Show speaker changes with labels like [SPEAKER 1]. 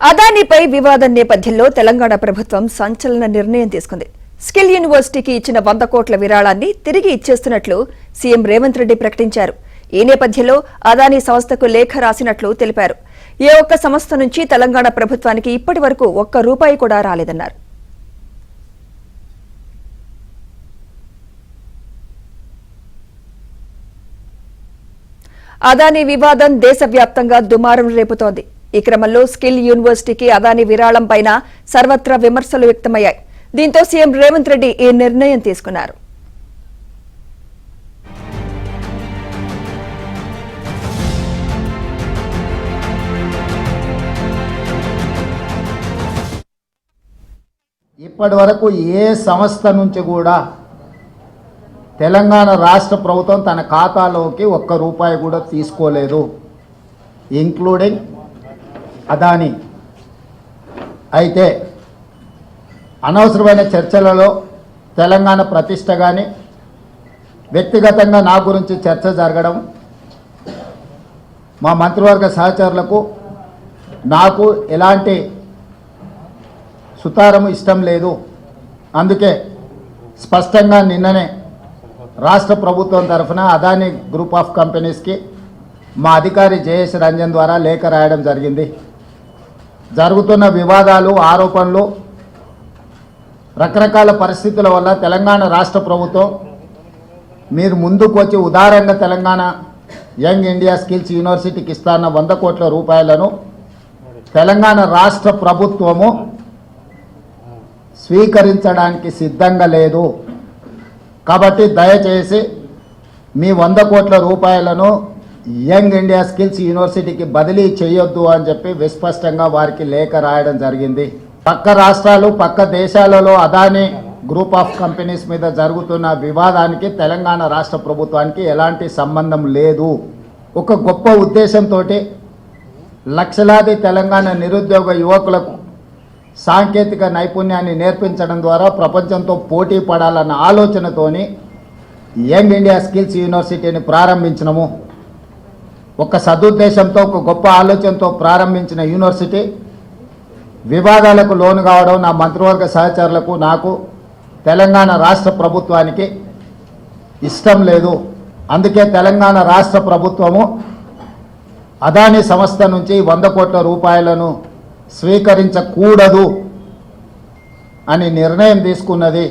[SPEAKER 1] అదానీపై వివాదం నేపథ్యంలో తెలంగాణ ప్రభుత్వం సంచలన నిర్ణయం తీసుకుంది. స్కిల్ యూనివర్సిటీకి ఇచ్చిన 100 కోట్ల విరాళాన్ని తిరిగి ఇచ్చేస్తున్నట్లు సీఎం రేవంత్ రెడ్డి ప్రకటించారు. ఈ నేపథ్యంలో అదానీ సంస్థకు లేఖ రాసినట్లు తెలిపారు. ఏ ఒక్క సంస్థ నుంచి తెలంగాణ ప్రభుత్వానికి ఇప్పటి వరకు ₹1 కూడా రాలేదన్నారు. అదానీ వివాదం దేశవ్యాప్తంగా దుమారం రేపుతోంది. ఈ క్రమంలో స్కిల్ యూనివర్సిటీకి అదానీ విరాళం పైన సర్వత్రా విమర్శలు వ్యక్తమయ్యాయి. దీంతో సీఎం రేవంత్ రెడ్డి ఈ నిర్ణయం తీసుకున్నారు.
[SPEAKER 2] ఇప్పటి వరకు ఏ సంస్థ నుంచి కూడా తెలంగాణ రాష్ట్ర ప్రభుత్వం తన ఖాతాలోకి ₹1 కూడా తీసుకోలేదు, ఇంక్లూడింగ్ అదానీ. అయితే అనవసరమైన చర్చలలో తెలంగాణ ప్రతిష్ట కానీ వ్యక్తిగతంగా నా గురించి చర్చ జరగడం మా మంత్రివర్గ సహచరులకు నాకు ఎలాంటి సుతారము ఇష్టం లేదు. అందుకే స్పష్టంగా నిన్ననే రాష్ట్ర ప్రభుత్వం తరఫున అదానీ గ్రూప్ ఆఫ్ కంపెనీస్కి మా అధికారి జయేష్ రంజన్ ద్వారా లేఖ రాయడం జరిగింది. జరుగుతున్న వివాదాలు, ఆరోపణలు, రకరకాల పరిస్థితుల వల్ల తెలంగాణ రాష్ట్ర ప్రభుత్వం మీరు ముందుకు వచ్చి ఉదారంగా తెలంగాణ యంగ్ ఇండియా స్కిల్స్ యూనివర్సిటీకి ఇస్తాన్న ₹100 కోట్ల తెలంగాణ రాష్ట్ర ప్రభుత్వము స్వీకరించడానికి సిద్ధంగా లేదు. కాబట్టి దయచేసి మీ ₹100 కోట్ల యంగ్ ఇండియా స్కిల్స్ యూనివర్సిటీకి బదిలీ చేయొద్దు అని చెప్పి విస్పష్టంగా వారికి లేఖ రాయడం జరిగింది. పక్క రాష్ట్రాలు, పక్క దేశాలలో అదానీ గ్రూప్ ఆఫ్ కంపెనీస్ మీద జరుగుతున్న వివాదానికి తెలంగాణ రాష్ట్ర ప్రభుత్వానికి ఎలాంటి సంబంధం లేదు. ఒక గొప్ప ఉద్దేశంతో లక్షలాది తెలంగాణ నిరుద్యోగ యువకులకు సాంకేతిక నైపుణ్యాన్ని నేర్పించడం ద్వారా ప్రపంచంతో పోటీ పడాలన్న ఆలోచనతోని యంగ్ ఇండియా స్కిల్స్ యూనివర్సిటీని ప్రారంభించినము. ఒక సదుద్దేశంతో, ఒక గొప్ప ఆలోచనతో ప్రారంభించిన యూనివర్సిటీ వివాదాలకు లోను కావడం నా మంత్రివర్గ సహచరులకు, నాకు, తెలంగాణ రాష్ట్ర ప్రభుత్వానికి ఇష్టం లేదు. అందుకే తెలంగాణ రాష్ట్ర ప్రభుత్వము అదానీ సంస్థ నుంచి ₹100 కోట్ల స్వీకరించకూడదు అని నిర్ణయం తీసుకున్నది.